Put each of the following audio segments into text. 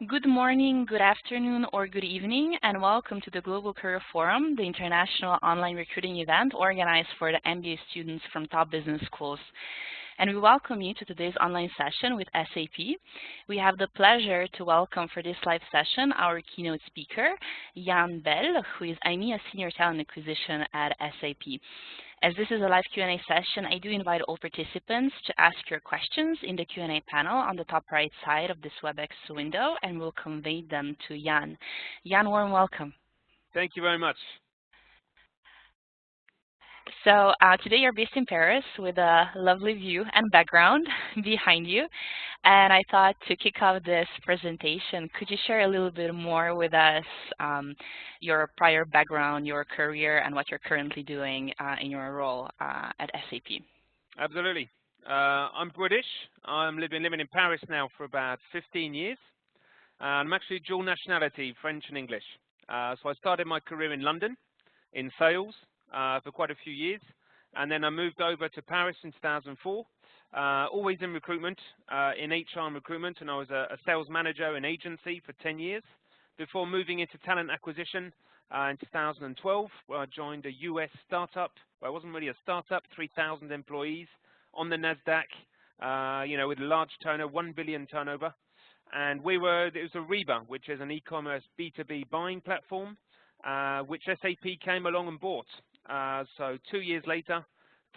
Good morning, good afternoon, or good evening, and welcome to the Global Career Forum, the international online recruiting event organized for the MBA students from top business schools. And we welcome you to today's online session with SAP. We have the pleasure to welcome for this live session our keynote speaker, Jan Bell, who is IMEA Senior Talent Acquisition at SAP. As this is a live Q&A session, I do invite all participants to ask your questions in the Q&A panel on the top right side of this WebEx window, and we'll convey them to Jan. Jan, warm welcome. Thank you very much. So today you're based in Paris with a lovely view and background behind you. And I thought to kick off this presentation, could you share a little bit more with us your prior background, your career, and what you're currently doing in your role at SAP? Absolutely. I'm British. I'm living in Paris now for about 15 years. I'm actually dual nationality, French and English. So I started my career in London in sales for quite a few years. And then I moved over to Paris in 2004, always in recruitment, in HR and recruitment. And I was a sales manager in agency for 10 years before moving into talent acquisition in 2012, where I joined a US startup. Well, it wasn't really a startup, 3,000 employees on the NASDAQ, with a large turnover, 1 billion turnover. And it was Ariba, which is an e-commerce B2B buying platform, which SAP came along and bought. So 2 years later,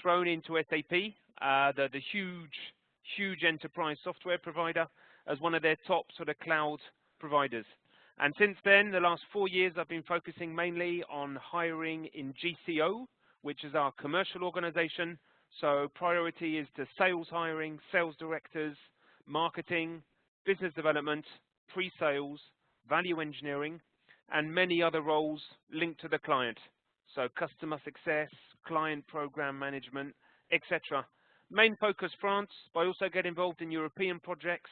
thrown into SAP, the huge enterprise software provider, as one of their top sort of cloud providers. And since then, the last 4 years, I've been focusing mainly on hiring in GCO, which is our commercial organization. So priority is to sales hiring, sales directors, marketing, business development, pre-sales, value engineering, and many other roles linked to the client. So customer success, client program management, etc. Main focus France, but I also get involved in European projects.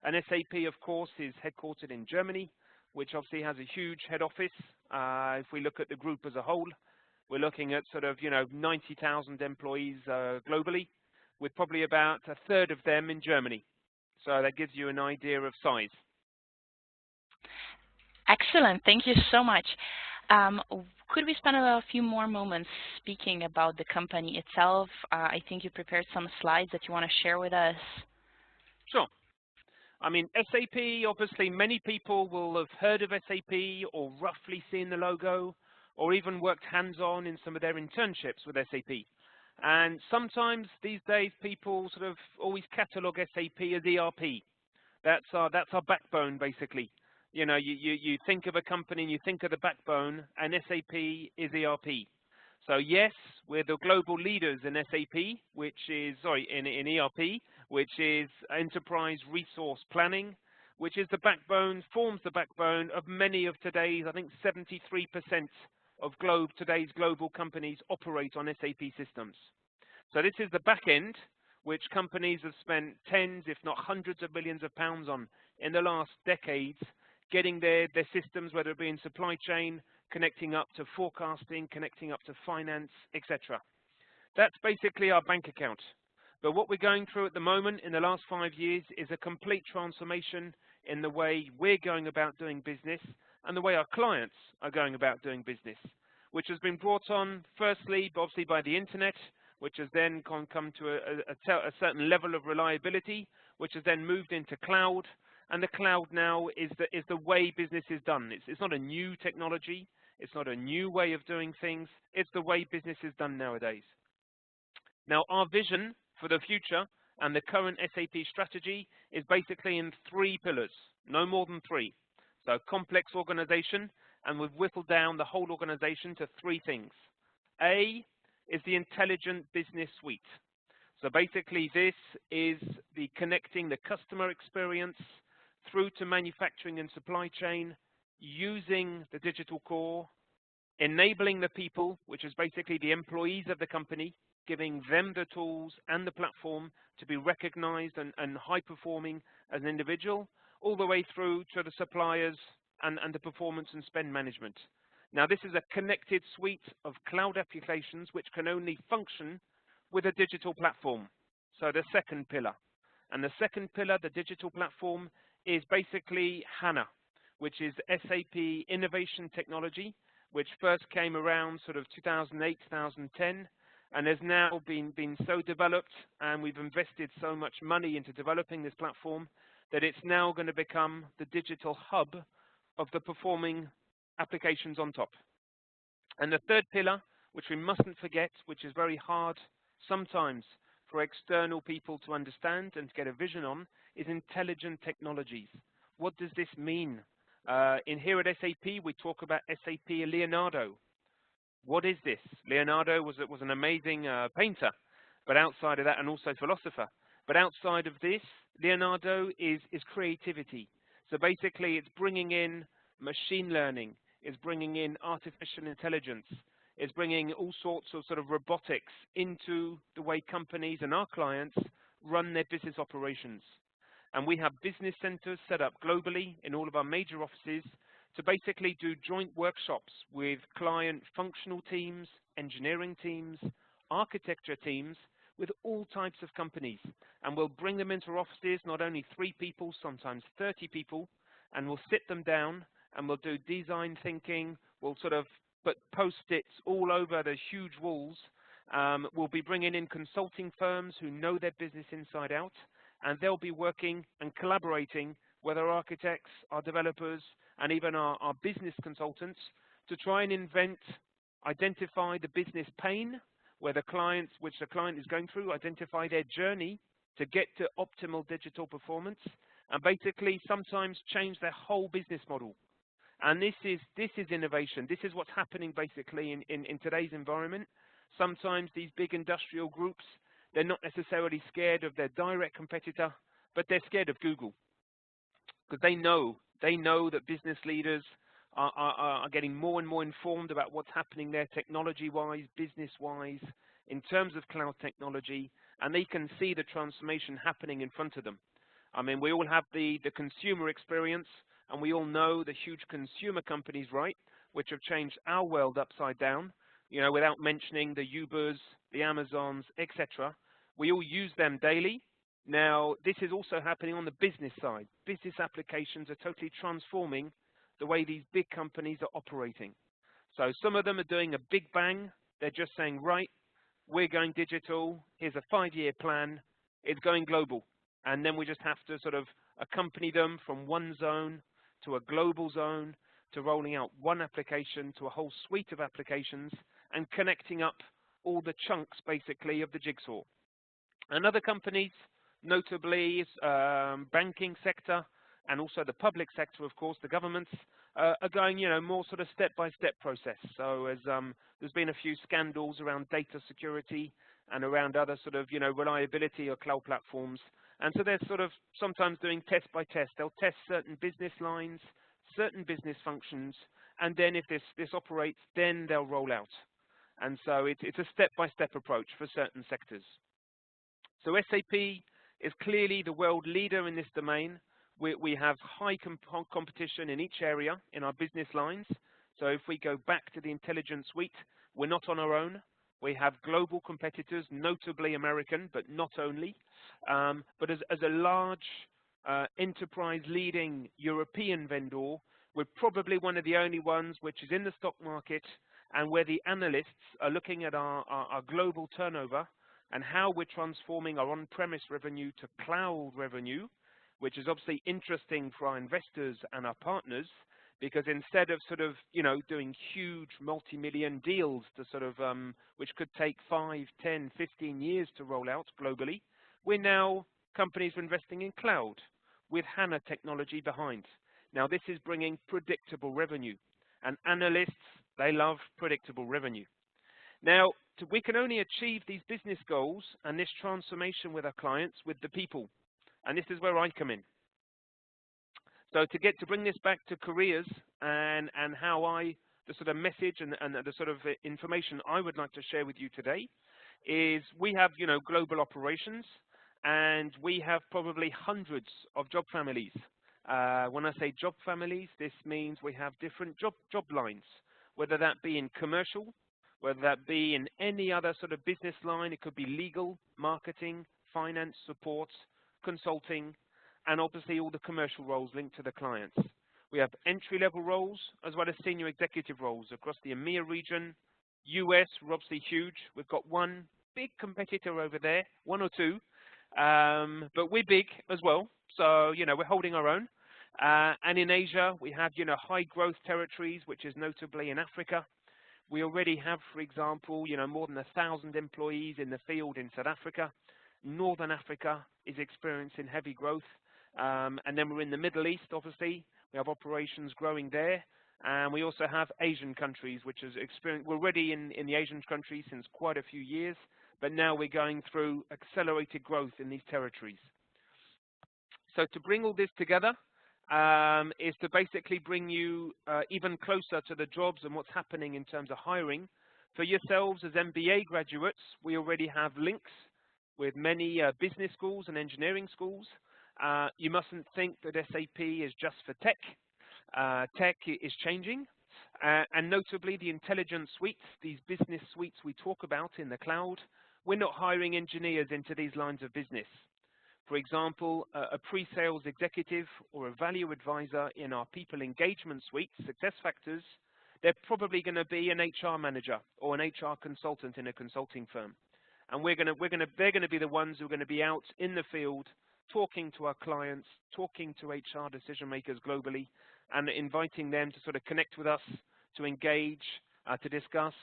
And SAP, of course, is headquartered in Germany, which obviously has a huge head office. If we look at the group as a whole, we're looking at sort of, 90,000 employees globally, with probably about a third of them in Germany. So that gives you an idea of size. Excellent. Thank you so much. Could we spend a few more moments speaking about the company itself? I think you prepared some slides that you want to share with us. Sure. I mean, SAP, obviously, many people will have heard of SAP or roughly seen the logo or even worked hands-on in some of their internships with SAP. And sometimes these days, people sort of always catalog SAP as ERP. That's our backbone, basically. You think of a company and you think of the backbone, and SAP is ERP. So yes, we're the global leaders in SAP, in ERP, which is Enterprise Resource Planning, which is the backbone, forms the backbone of many of today's, I think 73% of today's global companies operate on SAP systems. So this is the back end, which companies have spent tens, if not hundreds of millions of pounds on in the last decades, getting their systems, whether it be in supply chain, connecting up to forecasting, connecting up to finance, etc. That's basically our bank account. But what we're going through at the moment in the last 5 years is a complete transformation in the way we're going about doing business and the way our clients are going about doing business, which has been brought on firstly, obviously, by the internet, which has then come to a certain level of reliability, which has then moved into cloud. And the cloud now is the way business is done. It's not a new technology. It's not a new way of doing things. It's the way business is done nowadays. Now, our vision for the future and the current SAP strategy is basically in 3 pillars, no more than 3. So complex organization, and we've whittled down the whole organization to 3 things. A is the intelligent business suite. So basically this is the connecting the customer experience through to manufacturing and supply chain, using the digital core, enabling the people, which is basically the employees of the company, giving them the tools and the platform to be recognized and high-performing as an individual, all the way through to the suppliers and the performance and spend management. Now, this is a connected suite of cloud applications which can only function with a digital platform. So the second pillar. And the second pillar, the digital platform, is basically HANA, which is SAP Innovation Technology, which first came around sort of 2008, 2010, and has now been so developed, and we've invested so much money into developing this platform that it's now going to become the digital hub of the performing applications on top. And the third pillar, which we mustn't forget, which is very hard sometimes for external people to understand and to get a vision on, is intelligent technologies. What does this mean? In here at SAP, we talk about SAP Leonardo. What is this? Leonardo was an amazing painter, but outside of that, and also philosopher. But outside of this, Leonardo is creativity. So basically, it's bringing in machine learning, it's bringing in artificial intelligence, it's bringing all sorts of sort of robotics into the way companies and our clients run their business operations. And we have business centers set up globally in all of our major offices to basically do joint workshops with client functional teams, engineering teams, architecture teams, with all types of companies. And we'll bring them into our offices, not only 3 people, sometimes 30 people, and we'll sit them down and we'll do design thinking. We'll sort of put post-its all over the huge walls. We'll be bringing in consulting firms who know their business inside out, and they'll be working and collaborating with our architects, our developers, and even our business consultants to try and identify the business pain which the client is going through, identify their journey to get to optimal digital performance, and basically sometimes change their whole business model. And this is innovation. This is what's happening basically in today's environment. Sometimes these big industrial groups, they're not necessarily scared of their direct competitor, but they're scared of Google, because they know that business leaders are getting more and more informed about what's happening there technology-wise, business-wise, in terms of cloud technology, and they can see the transformation happening in front of them. I mean, we all have the consumer experience, and we all know the huge consumer companies, right, which have changed our world upside down, without mentioning the Ubers, the Amazons, etc. We all use them daily. Now, this is also happening on the business side. Business applications are totally transforming the way these big companies are operating. So some of them are doing a big bang. They're just saying, right, we're going digital. Here's a 5-year plan. It's going global. And then we just have to sort of accompany them from one zone to a global zone, to rolling out one application to a whole suite of applications and connecting up all the chunks, basically, of the jigsaw. And other companies, notably banking sector and also the public sector, of course, the governments, are going, more sort of step-by-step process. So as there's been a few scandals around data security and around other sort of, reliability of cloud platforms. And so they're sort of sometimes doing test by test. They'll test certain business lines, certain business functions, and then if this operates, then they'll roll out. And so it's a step-by-step approach for certain sectors. So SAP is clearly the world leader in this domain. We have high competition in each area in our business lines. So if we go back to the Intelligence Suite, we're not on our own. We have global competitors, notably American, but not only. But as a large enterprise leading European vendor, we're probably one of the only ones which is in the stock market, and where the analysts are looking at our global turnover and how we're transforming our on-premise revenue to cloud revenue, which is obviously interesting for our investors and our partners, because instead of sort of, doing huge multi-million deals to sort of, which could take 5, 10, 15 years to roll out globally, we're now companies are investing in cloud with HANA technology behind. Now, this is bringing predictable revenue, and analysts, they love predictable revenue. Now, we can only achieve these business goals and this transformation with our clients with the people, and this is where I come in. So to bring this back to careers and how the sort of message and the sort of information I would like to share with you today is we have, global operations, and we have probably hundreds of job families. When I say job families, this means we have different job lines, whether that be in commercial, whether that be in any other sort of business line. It could be legal, marketing, finance, support, consulting, and obviously all the commercial roles linked to the clients. We have entry-level roles as well as senior executive roles across the EMEA region. US, we're obviously huge. We've got one big competitor over there, one or two, but we're big as well. So, we're holding our own. And in Asia, we have, high growth territories, which is notably in Africa. We already have, for example, more than 1,000 employees in the field in South Africa. Northern Africa is experiencing heavy growth. And then we're in the Middle East, obviously. We have operations growing there. And we also have Asian countries, which is we're already in the Asian countries since quite a few years, but now we're going through accelerated growth in these territories. So to bring all this together is to basically bring you even closer to the jobs and what's happening in terms of hiring. For yourselves as MBA graduates, we already have links with many business schools and engineering schools. You mustn't think that SAP is just for tech. Tech is changing, and notably the intelligence suites, these business suites we talk about in the cloud, we're not hiring engineers into these lines of business. For example, a pre-sales executive or a value advisor in our people engagement suite, SuccessFactors, they're probably going to be an HR manager or an HR consultant in a consulting firm. And they're going to be the ones who are going to be out in the field talking to our clients, talking to HR decision makers globally, and inviting them to sort of connect with us, to engage, to discuss,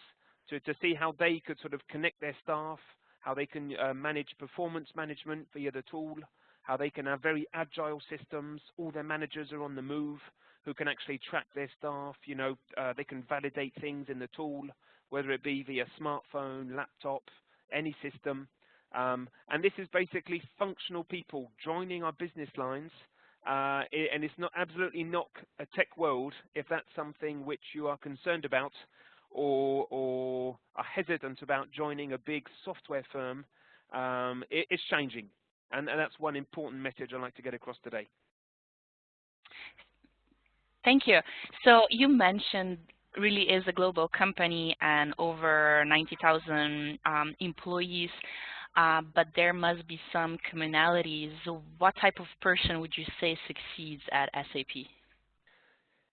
to see how they could sort of connect their staff, how they can manage performance management via the tool, how they can have very agile systems. All their managers are on the move who can actually track their staff. They can validate things in the tool, whether it be via smartphone, laptop, any system. And this is basically functional people joining our business lines. And it's absolutely not a tech world if that's something which you are concerned about or are hesitant about joining a big software firm. It's changing. And that's one important message I'd like to get across today. Thank you. So you mentioned really is a global company and over 90,000 employees, but there must be some commonalities. So what type of person would you say succeeds at SAP?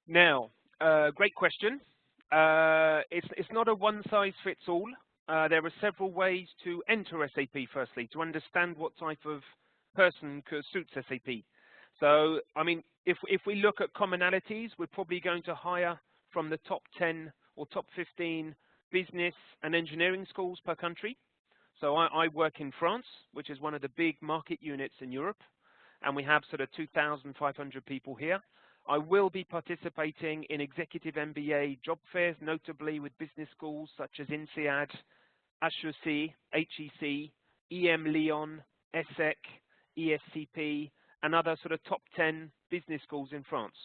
Now, great question. It's not a one-size-fits-all. There are several ways to enter SAP, firstly, to understand what type of person suits SAP. So, I mean, if we look at commonalities, we're probably going to hire from the top 10 or top 15 business and engineering schools per country. So I work in France, which is one of the big market units in Europe, and we have sort of 2,500 people here. I will be participating in executive MBA job fairs, notably with business schools such as INSEAD, HEC, HEC, EM Lyon, ESSEC, ESCP, and other sort of top 10 business schools in France.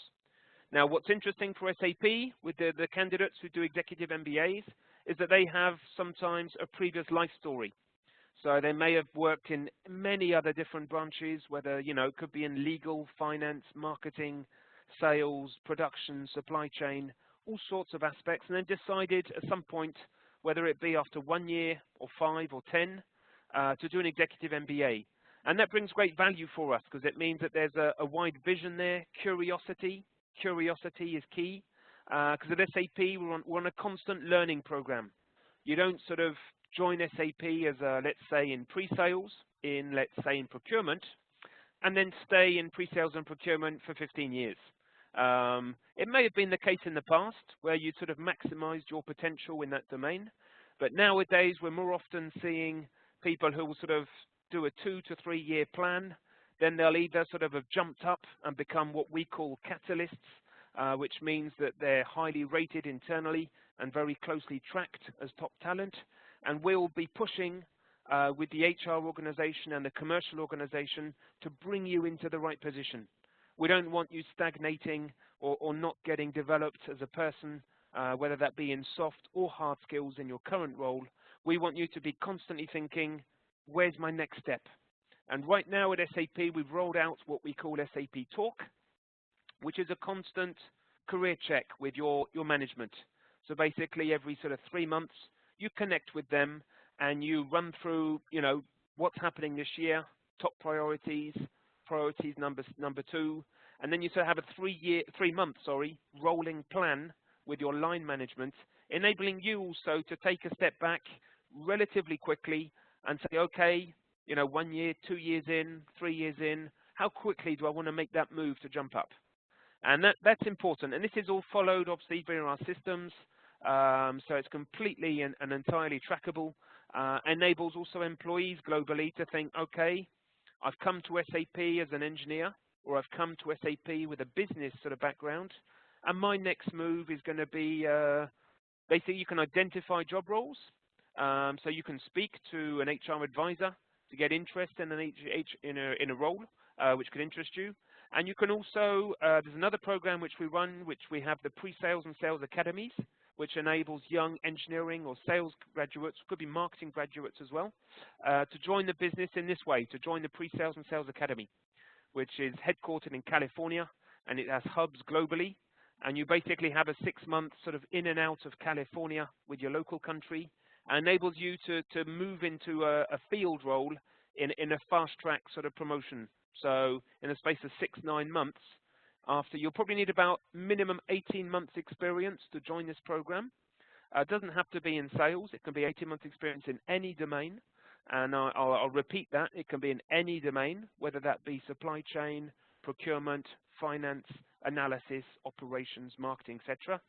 Now, what's interesting for SAP with the candidates who do executive MBAs is that they have sometimes a previous life story. So they may have worked in many other different branches, whether, it could be in legal, finance, marketing, sales, production, supply chain, all sorts of aspects, and then decided at some point, whether it be after 1 year or 5 or 10, to do an executive MBA. And that brings great value for us because it means that there's a wide vision there, curiosity. Curiosity is key because at SAP, we're on a constant learning program. You don't sort of join SAP as let's say, in pre-sales, let's say, in procurement, and then stay in pre-sales and procurement for 15 years. It may have been the case in the past where you sort of maximized your potential in that domain, but nowadays we're more often seeing people who will sort of do a 2 to 3 year plan. Then they'll either sort of have jumped up and become what we call catalysts, which means that they're highly rated internally and very closely tracked as top talent. And we'll be pushing with the HR organization and the commercial organization to bring you into the right position. We don't want you stagnating or not getting developed as a person, whether that be in soft or hard skills in your current role. We want you to be constantly thinking, where's my next step? And right now at SAP, we've rolled out what we call SAP Talk, which is a constant career check with your management. So basically every sort of 3 months, you connect with them and you run through, what's happening this year, top priorities, priorities number 2, and then you sort of have a 3-month rolling plan with your line management, enabling you also to take a step back relatively quickly and say, okay, 1 year, 2 years in, 3 years in, how quickly do I want to make that move to jump up? And that's important. And this is all followed, obviously, via our systems. So it's completely and entirely trackable. Enables also employees globally to think, okay, I've come to SAP as an engineer, or I've come to SAP with a business sort of background, and my next move is going to be, basically you can identify job roles. So you can speak to an HR advisor to get interest in in a role which could interest you. And you can also, there's another program which we run, which we have the pre-sales and sales academies, which enables young engineering or sales graduates, could be marketing graduates as well, to join the business in this way, to join the pre-sales and sales academy, which is headquartered in California, and it has hubs globally. And you basically have a 6-month sort of in and out of California with your local country, and enables you to move into a field role in a fast-track sort of promotion. So in a space of 6-9 months, after you'll probably need about minimum 18 months experience to join this program. It doesn't have to be in sales. It can be 18 months experience in any domain. And I'll repeat that. It can be in any domain, whether that be supply chain, procurement, finance, analysis, operations, marketing, etc.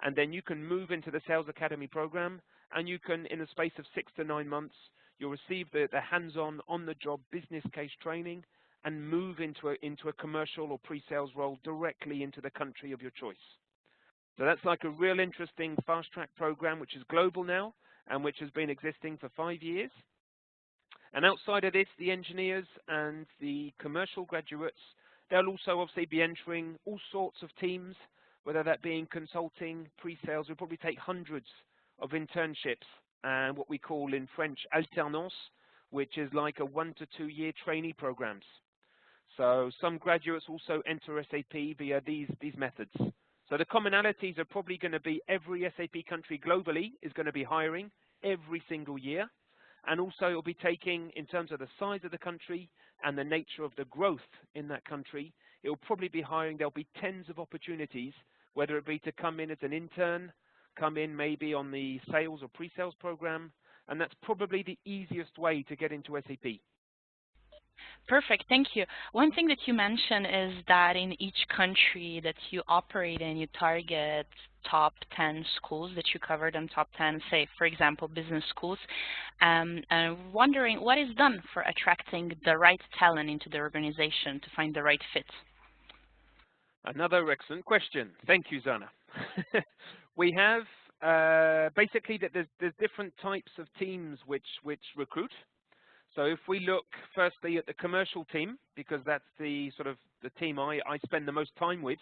And then you can move into the Sales Academy program, and you can, in a space of 6 to 9 months, you'll receive the hands-on, on-the-job business case training, and move into a commercial or pre-sales role directly into the country of your choice. So that's like a real interesting fast-track program, which is global now, and which has been existing for 5 years. And outside of this, the engineers and the commercial graduates, they'll also obviously be entering all sorts of teams, whether that be in consulting, pre-sales. We'll probably take hundreds of internships and what we call in French alternance, which is like a 1 to 2 year trainee programs. So some graduates also enter SAP via these methods. So the commonalities are probably going to be every SAP country globally is going to be hiring every single year. And also it will be taking, in terms of the size of the country and the nature of the growth in that country, it will probably be hiring, there'll be tens of opportunities, whether it be to come in as an intern, come in maybe on the sales or pre-sales program, and that's probably the easiest way to get into SAP. Perfect, thank you. One thing that you mentioned is that in each country that you operate in, you target top 10 schools that you covered, and top 10, say, for example, business schools. And I'm wondering what is done for attracting the right talent into the organization to find the right fit? Another excellent question. Thank you, Zana. We have basically that there's different types of teams which recruit. So if we look firstly at the commercial team, because that's the sort of the team I spend the most time with,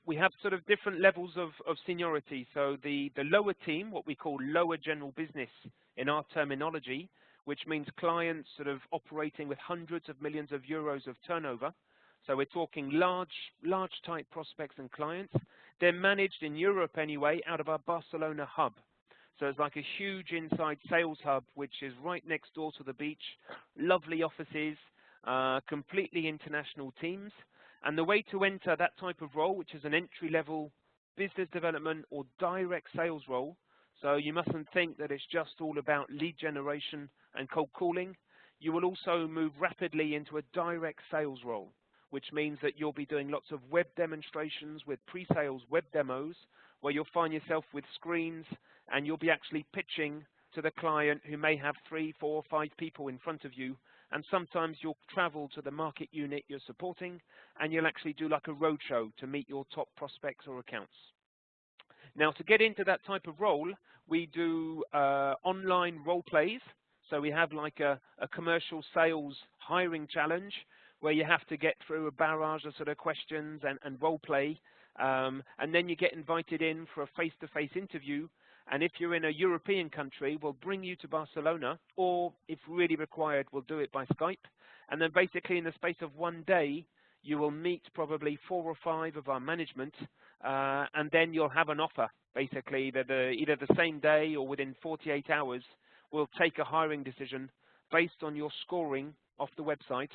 we have sort of different levels of seniority. So the lower team, what we call lower general business in our terminology, which means clients sort of operating with hundreds of millions of euros of turnover. So we're talking large type prospects and clients. They're managed in Europe anyway, out of our Barcelona hub. So it's like a huge inside sales hub, which is right next door to the beach, lovely offices, completely international teams. And the way to enter that type of role, which is an entry-level business development or direct sales role, so you mustn't think that it's just all about lead generation and cold calling. You will also move rapidly into a direct sales role, which means that you'll be doing lots of web demonstrations with pre-sales web demos, where you'll find yourself with screens and you'll be actually pitching to the client who may have 3, 4, 5 people in front of you. And sometimes you'll travel to the market unit you're supporting and you'll actually do like a roadshow to meet your top prospects or accounts. Now, to get into that type of role, we do online role plays. So we have like a commercial sales hiring challenge where you have to get through a barrage of sort of questions and role play. And then you get invited in for a face-to-face interview. And if you're in a European country, we'll bring you to Barcelona, or if really required, we'll do it by Skype. And then basically in the space of 1 day, you will meet probably 4 or 5 of our management, and then you'll have an offer, basically, that either the same day or within 48 hours, we'll take a hiring decision based on your scoring off the website.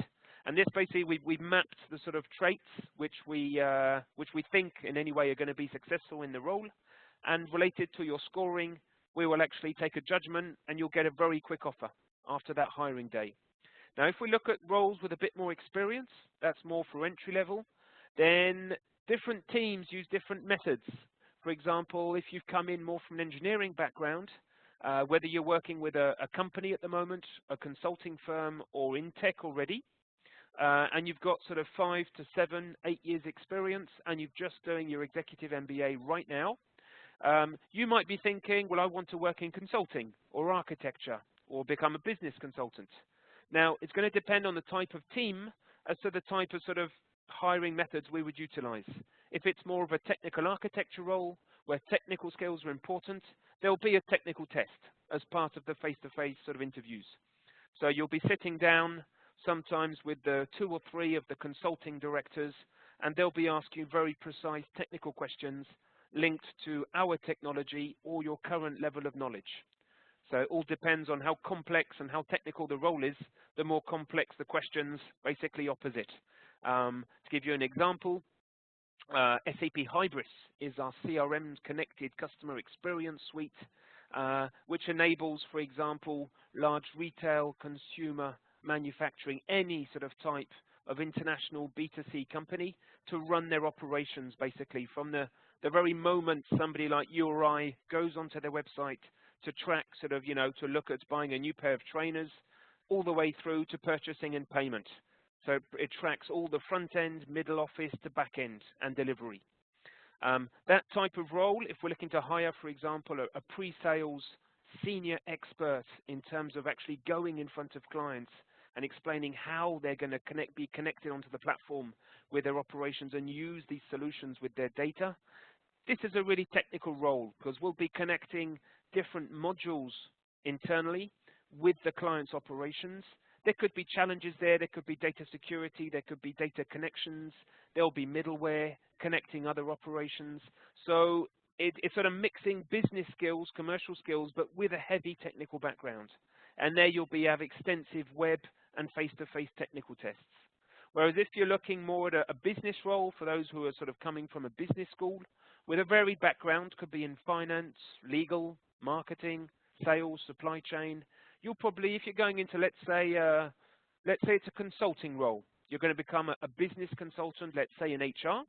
And this basically, we've mapped the sort of traits which we think in any way are going to be successful in the role, and related to your scoring, we will actually take a judgment, and you'll get a very quick offer after that hiring day. Now, if we look at roles with a bit more experience, that's more for entry level, then different teams use different methods. For example, if you've come in more from an engineering background, whether you're working with a company at the moment, a consulting firm, or in tech already, and you've got sort of 5 to 7, 8 years experience, and you're just doing your executive MBA right now, you might be thinking, well, I want to work in consulting or architecture or become a business consultant. Now, it's going to depend on the type of team as to the type of sort of hiring methods we would utilize. If it's more of a technical architecture role where technical skills are important, there'll be a technical test as part of the face-to-face sort of interviews. So you'll be sitting down sometimes with the 2 or 3 of the consulting directors, and they'll be asking very precise technical questions linked to our technology or your current level of knowledge. So it all depends on how complex and how technical the role is. The more complex the questions, basically opposite. To give you an example, SAP Hybris is our CRM connected customer experience suite, which enables, for example, large retail, consumer, manufacturing, any sort of type of international B2C company to run their operations basically from the very moment somebody like you or I goes onto their website to track sort of, to look at buying a new pair of trainers, all the way through to purchasing and payment. So it tracks all the front end, middle office to back end and delivery. That type of role, if we're looking to hire, for example, a pre-sales senior expert in terms of actually going in front of clients and explaining how they're going to be connected onto the platform with their operations and use these solutions with their data, this is a really technical role because we'll be connecting different modules internally with the client's operations. There could be challenges there. There could be data security. There could be data connections. There'll be middleware connecting other operations. So it's sort of mixing business skills, commercial skills, but with a heavy technical background. And there you'll have extensive web and face-to-face technical tests. Whereas if you're looking more at a business role for those who are sort of coming from a business school with a varied background, could be in finance, legal, marketing, sales, supply chain, you'll probably, if you're going into, let's say it's a consulting role, you're going to become a business consultant, let's say in HR.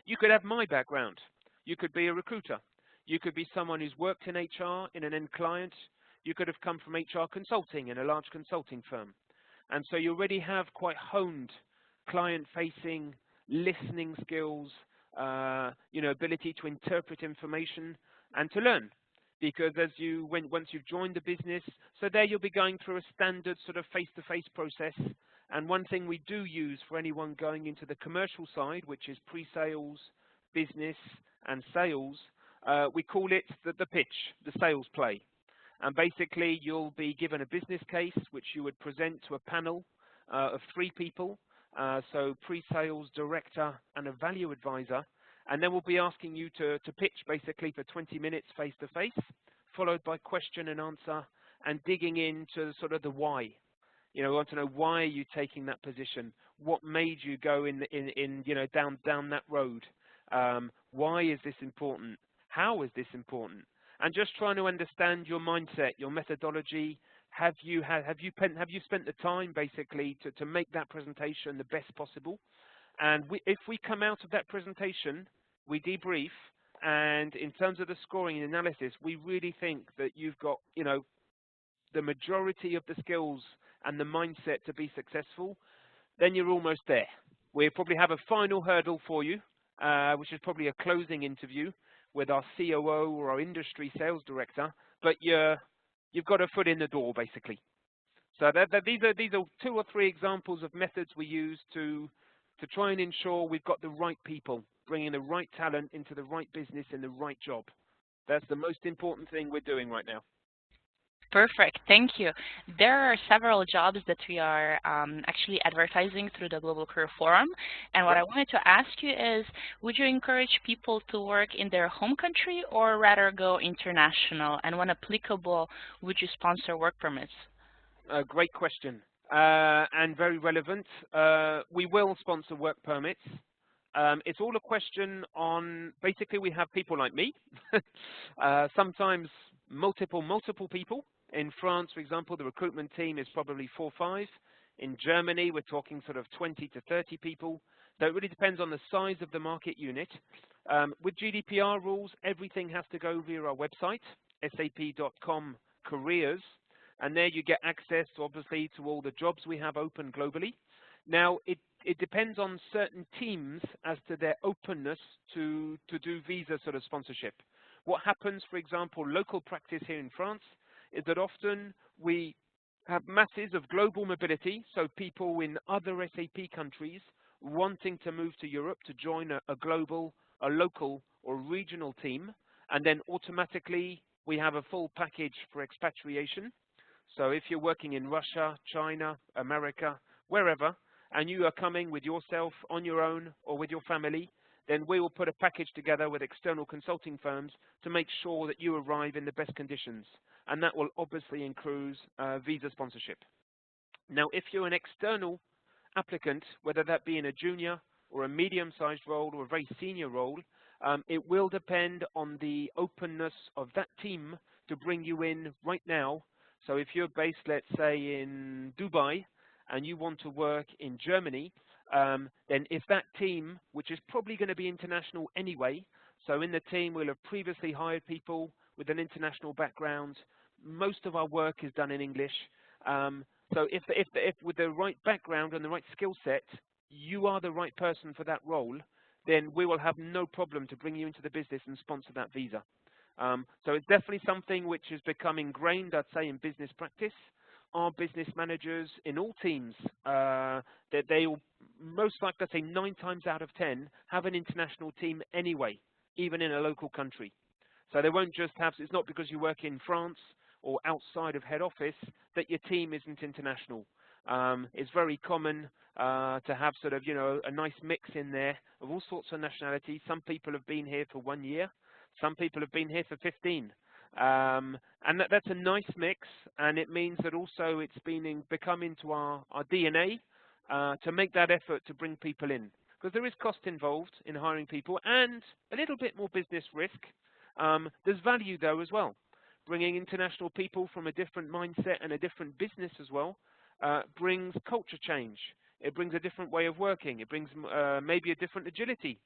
You could have my background. You could be a recruiter. You could be someone who's worked in HR in an end client. You could have come from HR consulting in a large consulting firm. And so you already have quite honed client-facing listening skills, ability to interpret information and to learn. Because once you've joined the business, so there you'll be going through a standard sort of face-to-face process. And one thing we do use for anyone going into the commercial side, which is pre-sales, business, and sales, we call it the pitch, the sales play. And basically, you'll be given a business case, which you would present to a panel of 3 people, so pre-sales director and a value advisor. And then we'll be asking you to pitch basically for 20 minutes face-to-face, followed by question and answer and digging into sort of the why. We want to know, why are you taking that position? What made you go down that road? Why is this important? How is this important? And just trying to understand your mindset, your methodology. Have you spent the time basically to make that presentation the best possible? And if we come out of that presentation, we debrief, and in terms of the scoring and analysis, we really think that you've got, the majority of the skills and the mindset to be successful, then you're almost there. We probably have a final hurdle for you, which is probably a closing interview with our COO or our industry sales director, but you've got a foot in the door, basically. So these are 2 or 3 examples of methods we use to try and ensure we've got the right people, bringing the right talent into the right business in the right job. That's the most important thing we're doing right now. Perfect, thank you. There are several jobs that we are actually advertising through the Global Career Forum. And what I wanted to ask you is, would you encourage people to work in their home country or rather go international? And when applicable, would you sponsor work permits? Great question. and very relevant. We will sponsor work permits. It's all a question on, basically we have people like me, sometimes multiple people. In France, for example, the recruitment team is probably 4 or 5. In Germany, we're talking sort of 20 to 30 people. So it really depends on the size of the market unit. With GDPR rules, everything has to go via our website, sap.com careers, and there you get access, obviously, to all the jobs we have open globally. Now, it depends on certain teams as to their openness to do visa sort of sponsorship. What happens, for example, local practice here in France, is that often we have masses of global mobility, so people in other SAP countries wanting to move to Europe to join a global, a local or regional team, and then automatically we have a full package for expatriation. So if you're working in Russia, China, America, wherever, and you are coming with yourself on your own or with your family, then we will put a package together with external consulting firms to make sure that you arrive in the best conditions. And that will obviously include visa sponsorship. Now, if you're an external applicant, whether that be in a junior or a medium-sized role or a very senior role, it will depend on the openness of that team to bring you in right now. So if you're based, let's say, in Dubai, and you want to work in Germany, then if that team, which is probably going to be international anyway, so in the team we'll have previously hired people with an international background. Most of our work is done in English. So if with the right background and the right skill set, you are the right person for that role, then we will have no problem to bring you into the business and sponsor that visa. So it's definitely something which has become ingrained, I'd say, in business practice. Our business managers in all teams, that they will most likely, I'd say 9 times out of 10, have an international team anyway, even in a local country. So they won't just have, it's not because you work in France or outside of head office that your team isn't international. It's very common to have sort of, a nice mix in there of all sorts of nationalities. Some people have been here for 1 year. Some people have been here for 15. And that's a nice mix, and it means that also it's become into our DNA to make that effort to bring people in. Because there is cost involved in hiring people and a little bit more business risk. There's value, though, as well. Bringing international people from a different mindset and a different business as well brings culture change. It brings a different way of working. It brings maybe a different agility.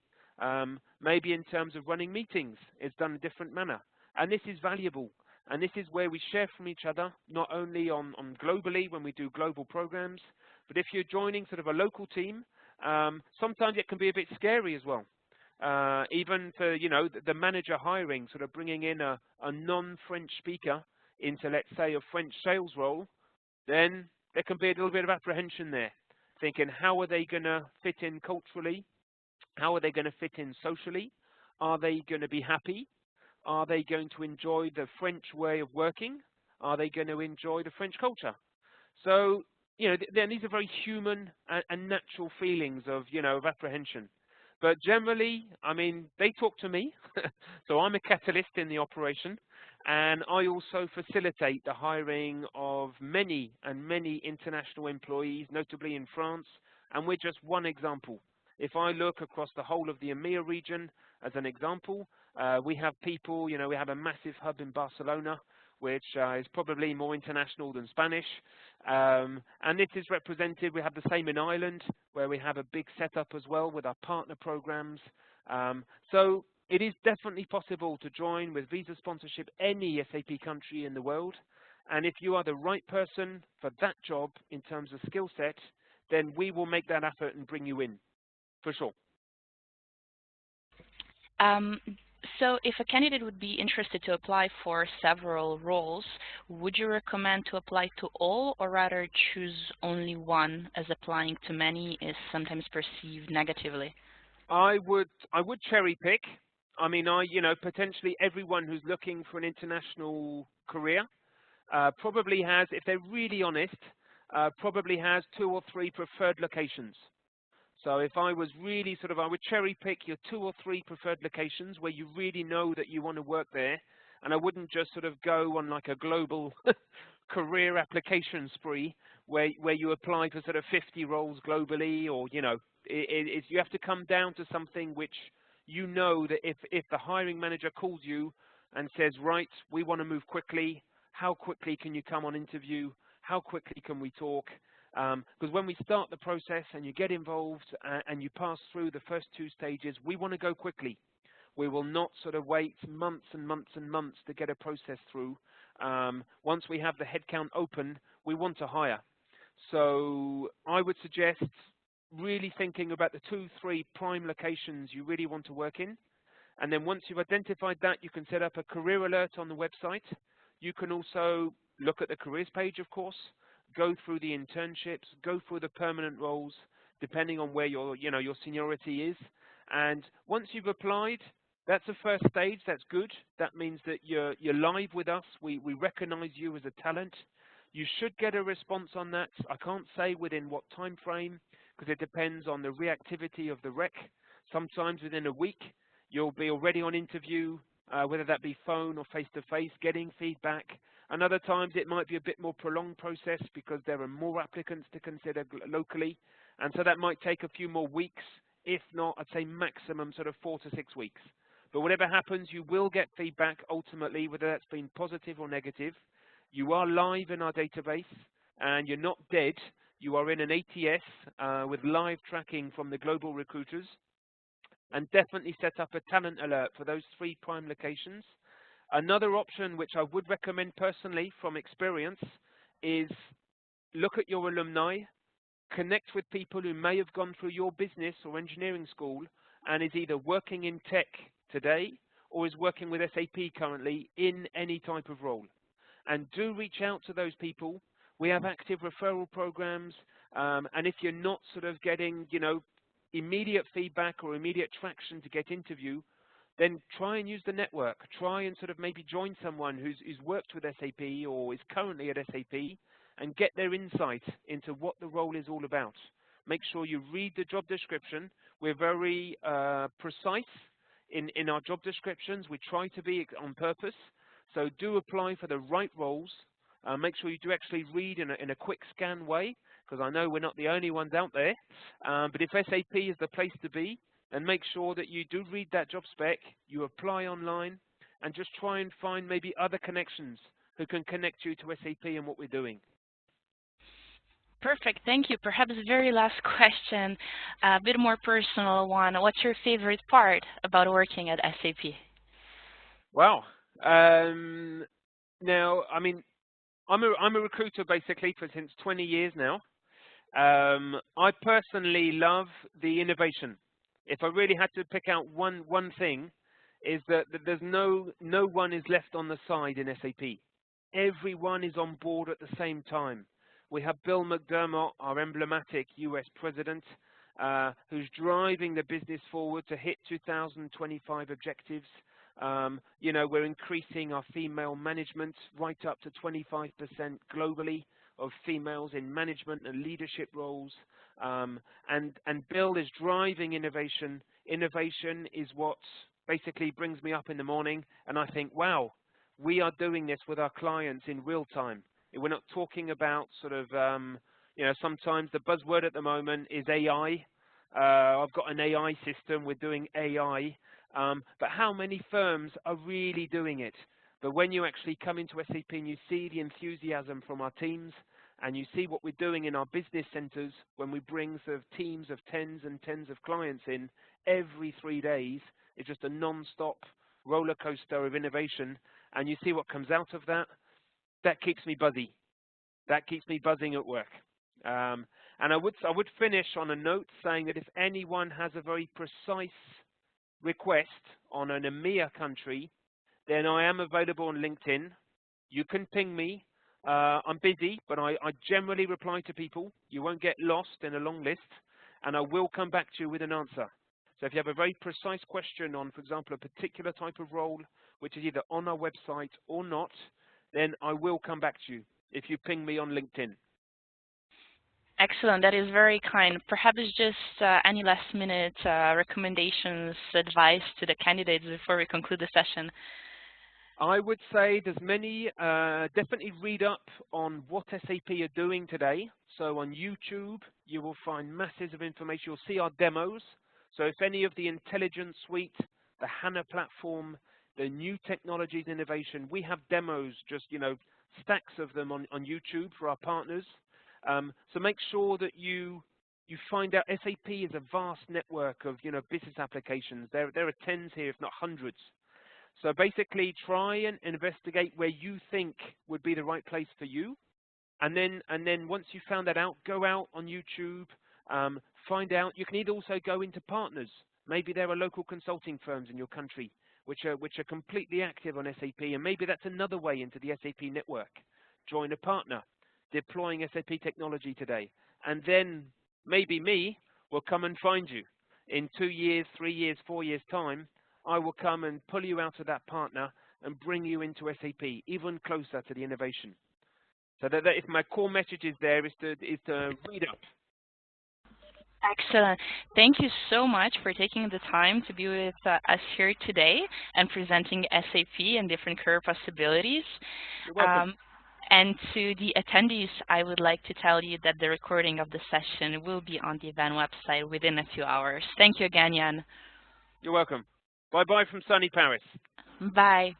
Maybe in terms of running meetings, it's done in a different manner. And this is valuable. And this is where we share from each other, not only on globally when we do global programs, but if you're joining sort of a local team, sometimes it can be a bit scary as well. Even for, the manager hiring, sort of bringing in a non-French speaker into, let's say, a French sales role, then there can be a little bit of apprehension there, thinking how are they going to fit in culturally? How are they going to fit in socially? Are they going to be happy? Are they going to enjoy the French way of working? Are they going to enjoy the French culture? So, then these are very human and natural feelings of, of apprehension. But generally, I mean, they talk to me. So I'm a catalyst in the operation. And I also facilitate the hiring of many and many international employees, notably in France. And we're just one example. If I look across the whole of the EMEA region as an example, we have people, we have a massive hub in Barcelona, which is probably more international than Spanish. And this is represented, we have the same in Ireland, where we have a big setup as well with our partner programs. So it is definitely possible to join with visa sponsorship any SAP country in the world. And if you are the right person for that job in terms of skill set, then we will make that effort and bring you in, for sure. So if a candidate would be interested to apply for several roles, would you recommend to apply to all or rather choose only one, as applying to many is sometimes perceived negatively? I would cherry pick. I mean, potentially everyone who's looking for an international career probably has, if they're really honest, probably has 2 or 3 preferred locations. So if I was really I would cherry pick your 2 or 3 preferred locations where you really know that you want to work there. and I wouldn't just sort of go on like a global career application spree where you apply for sort of 50 roles globally, or you have to come down to something which you know that if the hiring manager calls you and says, right, we want to move quickly, how quickly can you come on interview? How quickly can we talk? Because when we start the process and you get involved and you pass through the first 2 stages, we want to go quickly. We will not sort of wait months and months and months to get a process through. Once we have the headcount open, we want to hire. So I would suggest really thinking about the 2, 3 prime locations you really want to work in. And then once you've identified that, you can set up a career alert on the website. You can also look at the careers page, of course, go through the internships, go through the permanent roles, depending on where your seniority is. And once you've applied, that's the first stage. That's good. That means that you're live with us. We recognize you as a talent. You should get a response on that. I can't say within what time frame, because it depends on the reactivity of the rec. Sometimes within a week, you'll be already on interview, whether that be phone or face-to-face, getting feedback. And other times it might be a bit more prolonged process because there are more applicants to consider locally. And so that might take a few more weeks, if not, I'd say maximum sort of 4 to 6 weeks. But whatever happens, you will get feedback ultimately, whether that's been positive or negative. You are live in our database, and you're not dead. You are in an ATS with live tracking from the global recruiters. And definitely set up a talent alert for those 3 prime locations. Another option which I would recommend personally from experience is look at your alumni, connect with people who may have gone through your business or engineering school and is either working in tech today or is working with SAP currently in any type of role. And do reach out to those people. We have active referral programs, and if you're not sort of getting, immediate feedback or immediate traction to get interview, then try and use the network. Try and sort of maybe join someone who's worked with SAP or is currently at SAP and get their insight into what the role is all about. Make sure you read the job description. We're very precise in our job descriptions. We try to be on purpose. So do apply for the right roles. Make sure you do actually read in a quick scan way, because I know we're not the only ones out there. But if SAP is the place to be, then make sure that you do read that job spec, you apply online, and just try and find maybe other connections who can connect you to SAP and what we're doing. Perfect, thank you. Perhaps the very last question, a bit more personal one. What's your favorite part about working at SAP? Wow. Now, I mean, I'm a recruiter basically for since 20 years now. I personally love the innovation. If I really had to pick out one thing, is that there's no one is left on the side in SAP. Everyone is on board at the same time. We have Bill McDermott, our emblematic US president, who's driving the business forward to hit 2025 objectives. We're increasing our female management right up to 25% globally of females in management and leadership roles. And Bill is driving innovation. Innovation is what basically brings me up in the morning, and I think, wow, we are doing this with our clients in real time. We're not talking about sort of, sometimes the buzzword at the moment is AI. I've got an AI system, we're doing AI. But how many firms are really doing it? But when you actually come into SAP and you see the enthusiasm from our teams, and you see what we're doing in our business centers when we bring sort of teams of tens and tens of clients in every 3 days, it's just a non-stop roller coaster of innovation. And you see what comes out of that. That keeps me buzzy. That keeps me buzzing at work. And I would finish on a note saying that if anyone has a very precise request on an EMEA country, then I am available on LinkedIn. You can ping me. I'm busy, but I generally reply to people. You won't get lost in a long list, and I will come back to you with an answer. So if you have a very precise question on, for example, a particular type of role, which is either on our website or not, then I will come back to you if you ping me on LinkedIn. Excellent, that is very kind. Perhaps just any last-minute recommendations, advice to the candidates before we conclude the session? I would say there's many, definitely read up on what SAP are doing today. So on YouTube, you will find masses of information. You'll see our demos. So if any of the intelligence suite, the HANA platform, the new technologies innovation, we have demos, just, stacks of them on YouTube for our partners. So make sure that you find out SAP is a vast network of, business applications. There are tens here, if not hundreds. So basically, try and investigate where you think would be the right place for you, and then once you found that out, go out on YouTube, find out. You can either also go into partners. Maybe there are local consulting firms in your country which are completely active on SAP, and maybe that's another way into the SAP network. Join a partner deploying SAP technology today, and then maybe me will come and find you in 2 years, 3 years, 4 years time. I will come and pull you out of that partner and bring you into SAP, even closer to the innovation. So that if my core message is there, is to read up. Excellent. Thank you so much for taking the time to be with us here today and presenting SAP and different career possibilities. You're welcome. And to the attendees, I would like to tell you that the recording of the session will be on the event website within a few hours. Thank you again, Jan. You're welcome. Bye-bye from sunny Paris. Bye.